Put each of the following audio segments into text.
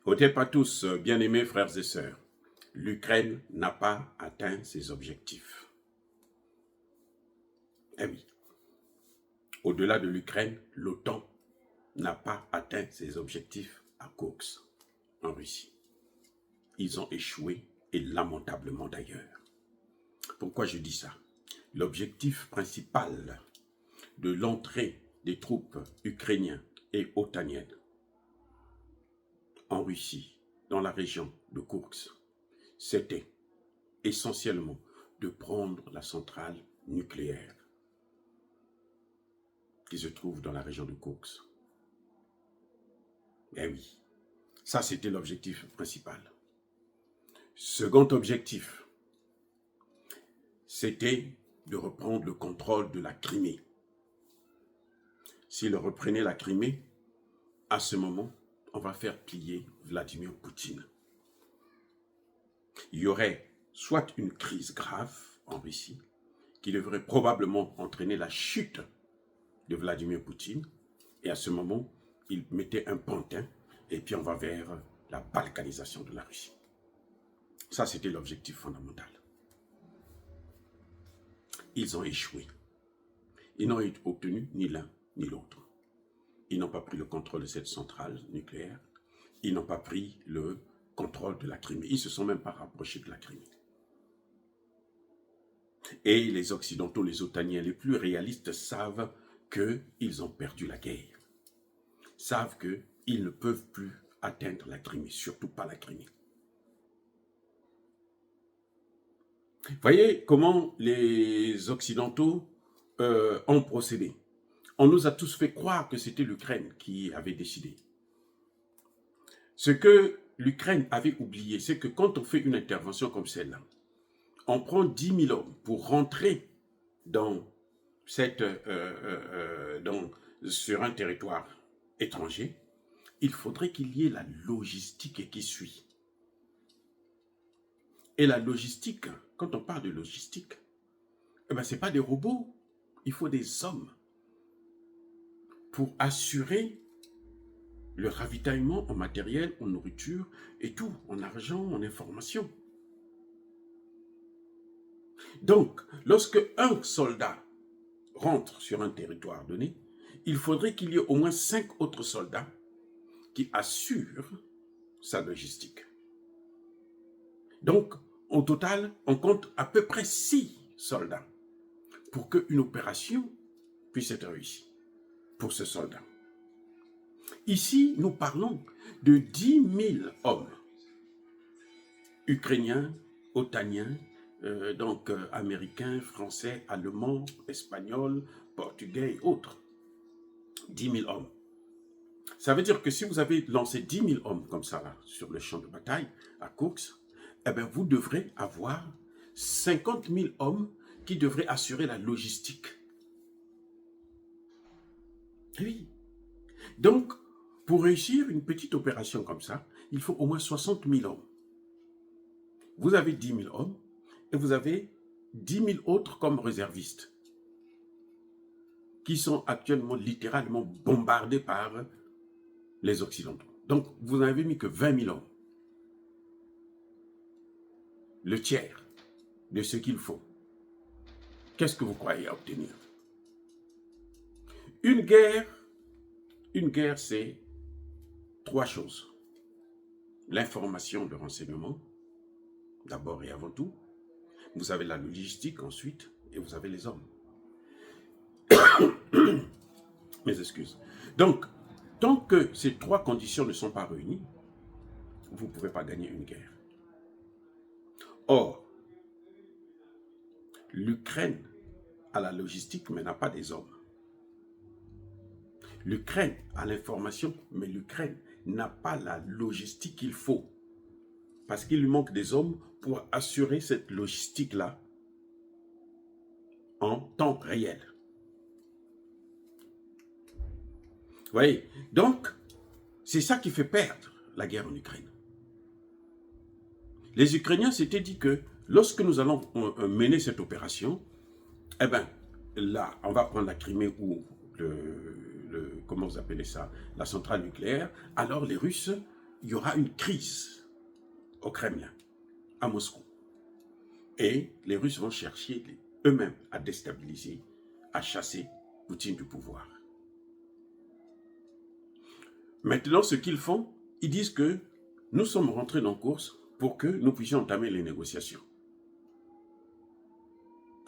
Ôtez pas tous, bien-aimés frères et sœurs, l'Ukraine n'a pas atteint ses objectifs. Eh oui, au-delà de l'Ukraine, l'OTAN n'a pas atteint ses objectifs à Kursk, en Russie. Ils ont échoué, et lamentablement d'ailleurs. Pourquoi je dis ça? L'objectif principal de l'entrée des troupes ukrainiennes et otaniennes en Russie, dans la région de Kursk, c'était essentiellement de prendre la centrale nucléaire qui se trouve dans la région de Kursk. Eh oui, ça c'était l'objectif principal. Second objectif, c'était de reprendre le contrôle de la Crimée. S'ils reprenaient la Crimée, à ce moment, on va faire plier Vladimir Poutine. Il y aurait soit une crise grave en Russie, qui devrait probablement entraîner la chute de Vladimir Poutine, et à ce moment, il mettait un pantin, et puis on va vers la balkanisation de la Russie. Ça, c'était l'objectif fondamental. Ils ont échoué. Ils n'ont obtenu ni l'un ni l'autre. Ils n'ont pas pris le contrôle de cette centrale nucléaire. Ils n'ont pas pris le contrôle de la Crimée. Ils ne se sont même pas rapprochés de la Crimée. Et les Occidentaux, les Otaniens les plus réalistes savent qu'ils ont perdu la guerre. Savent qu'ils ne peuvent plus atteindre la Crimée, surtout pas la Crimée. Voyez comment les Occidentaux ont procédé. On nous a tous fait croire que c'était l'Ukraine qui avait décidé. Ce que l'Ukraine avait oublié, c'est que quand on fait une intervention comme celle-là, on prend 10 000 hommes pour rentrer sur un territoire étranger. Il faudrait qu'il y ait la logistique qui suit. Et la logistique, quand on parle de logistique, ce n'est pas des robots, il faut des hommes pour assurer le ravitaillement en matériel, en nourriture et tout, en argent, en information. Donc, lorsque un soldat rentre sur un territoire donné, il faudrait qu'il y ait au moins 5 autres soldats qui assurent sa logistique. Donc, au total, on compte à peu près 6 soldats pour qu'une opération puisse être réussie pour ce soldat. Ici, nous parlons de 10 000 hommes, ukrainiens, otaniens, américains, français, allemands, espagnols, portugais et autres. 10 000 hommes. Ça veut dire que si vous avez lancé 10 000 hommes comme ça là, sur le champ de bataille à Kursk, vous devrez avoir 50 000 hommes qui devraient assurer la logistique. Oui. Donc, pour réussir une petite opération comme ça, il faut au moins 60 000 hommes. Vous avez 10 000 hommes et vous avez 10 000 autres comme réservistes qui sont actuellement littéralement bombardés par les Occidentaux. Donc, vous n'avez mis que 20 000 hommes. Le tiers de ce qu'il faut. Qu'est-ce que vous croyez obtenir? Une guerre, c'est 3 choses. L'information, le renseignement, d'abord et avant tout. Vous avez la logistique ensuite, et vous avez les hommes. Mes excuses. Donc, tant que ces 3 conditions ne sont pas réunies, vous ne pouvez pas gagner une guerre. Or, l'Ukraine a la logistique, mais n'a pas des hommes. L'Ukraine a l'information, mais l'Ukraine n'a pas la logistique qu'il faut. Parce qu'il lui manque des hommes pour assurer cette logistique-là en temps réel. Vous voyez? Donc, c'est ça qui fait perdre la guerre en Ukraine. Les Ukrainiens s'étaient dit que lorsque nous allons mener cette opération, là, on va prendre la Crimée ou comment vous appelez ça, la centrale nucléaire, alors les Russes il y aura une crise au Kremlin, à Moscou. Et les Russes vont chercher eux-mêmes à déstabiliser, à chasser Poutine du pouvoir. Maintenant, ce qu'ils font, ils disent que nous sommes rentrés dans la course pour que nous puissions entamer les négociations.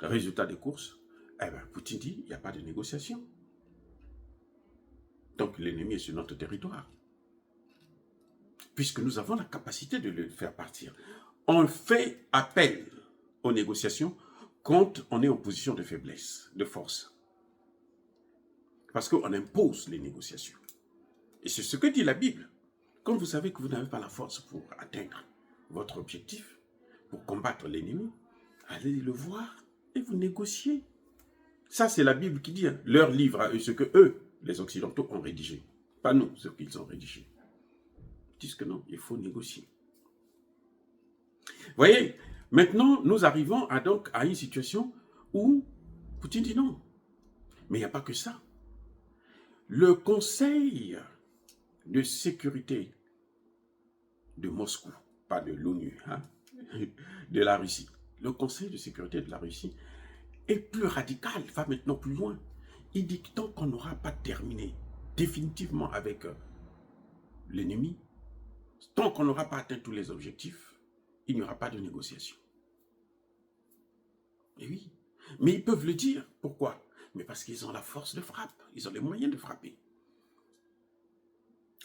Résultat des courses, Poutine dit, il n'y a pas de négociation. Donc l'ennemi est sur notre territoire. Puisque nous avons la capacité de le faire partir. On fait appel aux négociations quand on est en position de faiblesse, de force. Parce qu'on impose les négociations. Et c'est ce que dit la Bible. Quand vous savez que vous n'avez pas la force pour atteindre votre objectif, pour combattre l'ennemi, allez le voir et vous négociez. Ça, c'est la Bible qui dit, hein, leur livre à eux, ce que eux, les Occidentaux, ont rédigé. Pas nous, ce qu'ils ont rédigé. Ils disent que non, il faut négocier. Vous voyez, maintenant, nous arrivons donc à une situation où Poutine dit non. Mais il n'y a pas que ça. Le Conseil de sécurité de Moscou, pas de l'ONU, hein, de la Russie, le Conseil de sécurité de la Russie est plus radical, va maintenant plus loin. Il dit que tant qu'on n'aura pas terminé définitivement avec l'ennemi, tant qu'on n'aura pas atteint tous les objectifs, il n'y aura pas de négociation. Et oui, mais ils peuvent le dire. Pourquoi? Mais parce qu'ils ont la force de frappe, ils ont les moyens de frapper.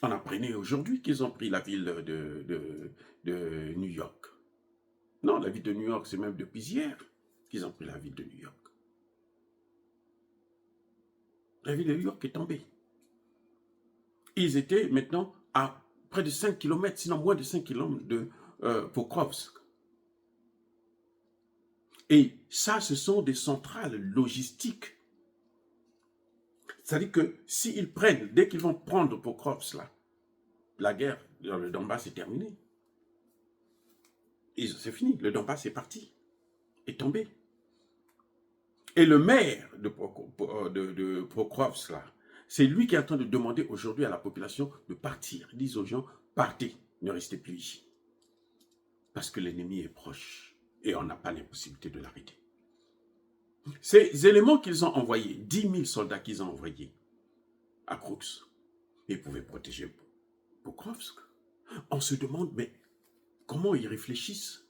On apprenait aujourd'hui qu'ils ont pris la ville de New York. Non, la ville de New York, c'est même depuis hier qu'ils ont pris la ville de New York. La ville de New York est tombée. Ils étaient maintenant à près de 5 km, sinon moins de 5 km de Pokrovsk. Et ça, ce sont des centrales logistiques. C'est-à-dire que s'ils prennent, dès qu'ils vont prendre Pokrovsk, là, la guerre dans le Donbass est terminée. C'est fini, le Donbass est parti, est tombé. Et le maire de Pokrovsk, là, c'est lui qui est en train de demander aujourd'hui à la population de partir. Ils disent aux gens, partez, ne restez plus ici. Parce que l'ennemi est proche et on n'a pas la possibilité de l'arrêter. Ces éléments qu'ils ont envoyés, 10 000 soldats qu'ils ont envoyés à Krux, ils pouvaient protéger Pokrovsk. On se demande, mais comment ils réfléchissent?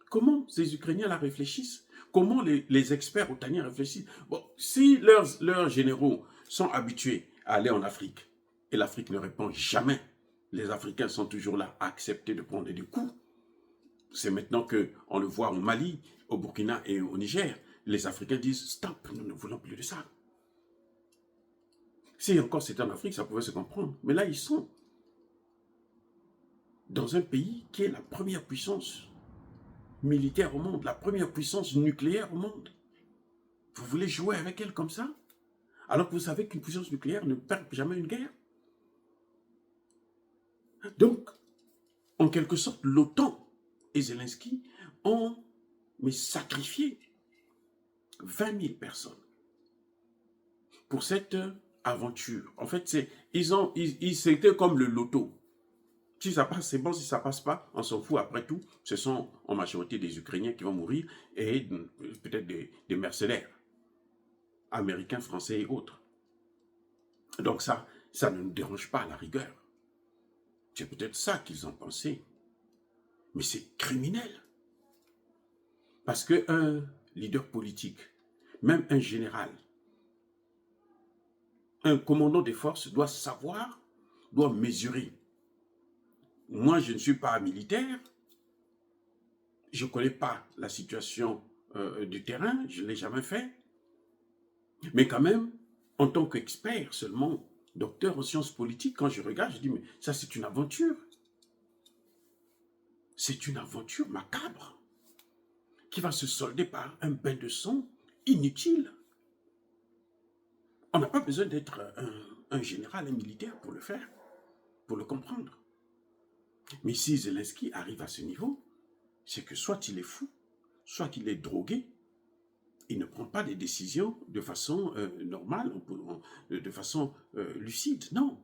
Comment ces Ukrainiens la réfléchissent? Comment les experts otaniens réfléchissent? Bon, si leurs généraux sont habitués à aller en Afrique, et l'Afrique ne répond jamais, les Africains sont toujours là à accepter de prendre des coups. C'est maintenant qu'on le voit au Mali, au Burkina et au Niger. Les Africains disent, stop, nous ne voulons plus de ça. Si encore c'était en Afrique, ça pouvait se comprendre. Mais là, ils sont dans un pays qui est la première puissance militaire au monde, la première puissance nucléaire au monde. Vous voulez jouer avec elle comme ça? Alors que vous savez qu'une puissance nucléaire ne perd jamais une guerre. Donc, en quelque sorte, l'OTAN et Zelensky ont sacrifié 20 000 personnes pour cette aventure. En fait, c'était comme le loto. Si ça passe, c'est bon. Si ça passe pas, on s'en fout. Après tout, ce sont en majorité des Ukrainiens qui vont mourir et peut-être des mercenaires, américains, français et autres. Donc ça ne nous dérange pas à la rigueur. C'est peut-être ça qu'ils ont pensé. Mais c'est criminel. Parce qu'un leader politique, même un général, un commandant des forces doit savoir, doit mesurer. Moi, je ne suis pas militaire, je ne connais pas la situation du terrain, je ne l'ai jamais fait. Mais quand même, en tant qu'expert seulement, docteur en sciences politiques, quand je regarde, je dis, mais ça c'est une aventure. C'est une aventure macabre qui va se solder par un bain de sang inutile. On n'a pas besoin d'être un général, un militaire pour le faire, pour le comprendre. Mais si Zelensky arrive à ce niveau, c'est que soit il est fou, soit il est drogué, il ne prend pas des décisions de façon normale, de façon lucide, non.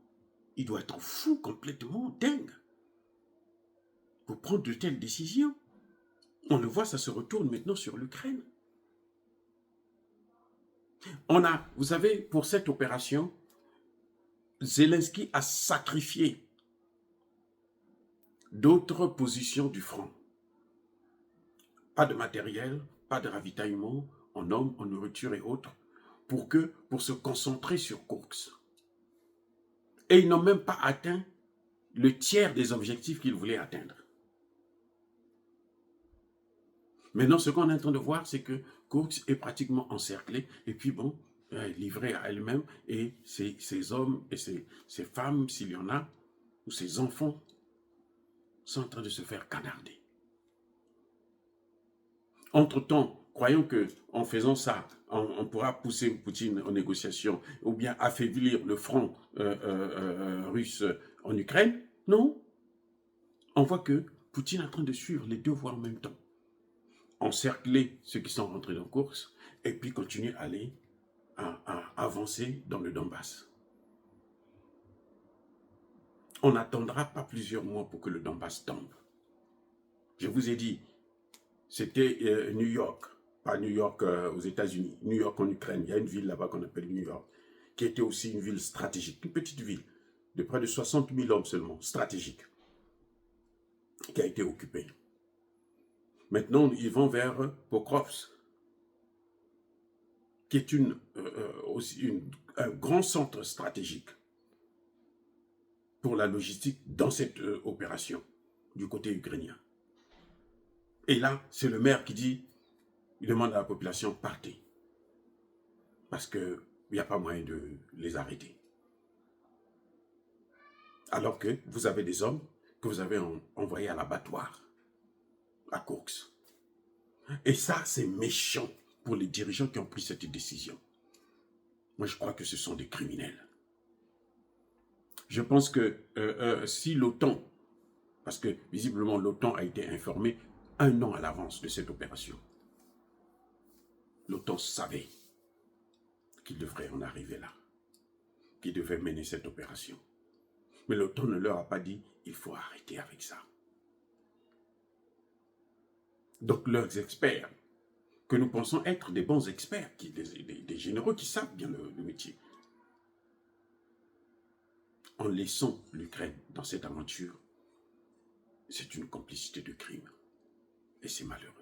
il doit être fou, complètement dingue, pour prendre de telles décisions. On le voit, ça se retourne maintenant sur l'Ukraine. On a, vous savez, pour cette opération, Zelensky a sacrifié d'autres positions du front. Pas de matériel, pas de ravitaillement en hommes, en nourriture et autres, pour se concentrer sur Kursk. Et ils n'ont même pas atteint le tiers des objectifs qu'ils voulaient atteindre. Maintenant, ce qu'on est en train de voir, c'est que Kursk est pratiquement encerclé, et puis bon, livré à elle-même, et ses hommes et ses femmes, s'il y en a, ou ses enfants, sont en train de se faire canarder. Entre-temps, croyons qu'en faisant ça, on pourra pousser Poutine en négociation ou bien affaiblir le front russe en Ukraine. Non. On voit que Poutine est en train de suivre les deux voies en même temps. Encercler ceux qui sont rentrés dans la course et puis continuer à avancer dans le Donbass. On n'attendra pas plusieurs mois pour que le Donbass tombe. Je vous ai dit, c'était New York, pas New York aux États-Unis, New York en Ukraine. Il y a une ville là-bas qu'on appelle New York, qui était aussi une ville stratégique, une petite ville de près de 60 000 hommes seulement, stratégique, qui a été occupée. Maintenant, ils vont vers Pokrovsk, qui est aussi un grand centre stratégique pour la logistique dans cette opération du côté ukrainien. Et là, c'est le maire qui dit, il demande à la population, partez. Parce qu'il n'y a pas moyen de les arrêter. Alors que vous avez des hommes que vous avez envoyés à l'abattoir, à Kursk. Et ça, c'est méchant pour les dirigeants qui ont pris cette décision. Moi, je crois que ce sont des criminels. Je pense que si l'OTAN, parce que visiblement l'OTAN a été informée 1 an à l'avance de cette opération, l'OTAN savait qu'il devrait en arriver là, qu'il devait mener cette opération. Mais l'OTAN ne leur a pas dit, il faut arrêter avec ça. Donc leurs experts, que nous pensons être des bons experts, des généraux qui savent bien le métier, en laissant l'Ukraine dans cette aventure, c'est une complicité de crime. Et c'est malheureux.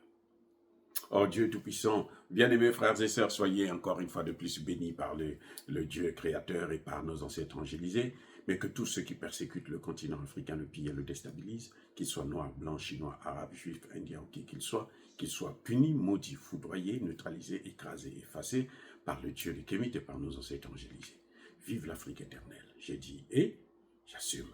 Oh Dieu Tout-Puissant, bien-aimés frères et sœurs, soyez encore une fois de plus bénis par le Dieu créateur et par nos ancêtres angélisés, mais que tous ceux qui persécutent le continent africain, le pillent et le déstabilisent, qu'ils soient noirs, blancs, chinois, arabes, juifs, indiens, qui qu'ils soient punis, maudits, foudroyés, neutralisés, écrasés, effacés par le Dieu des Kémites et par nos ancêtres angélisés. Vive l'Afrique éternelle, j'ai dit et j'assume.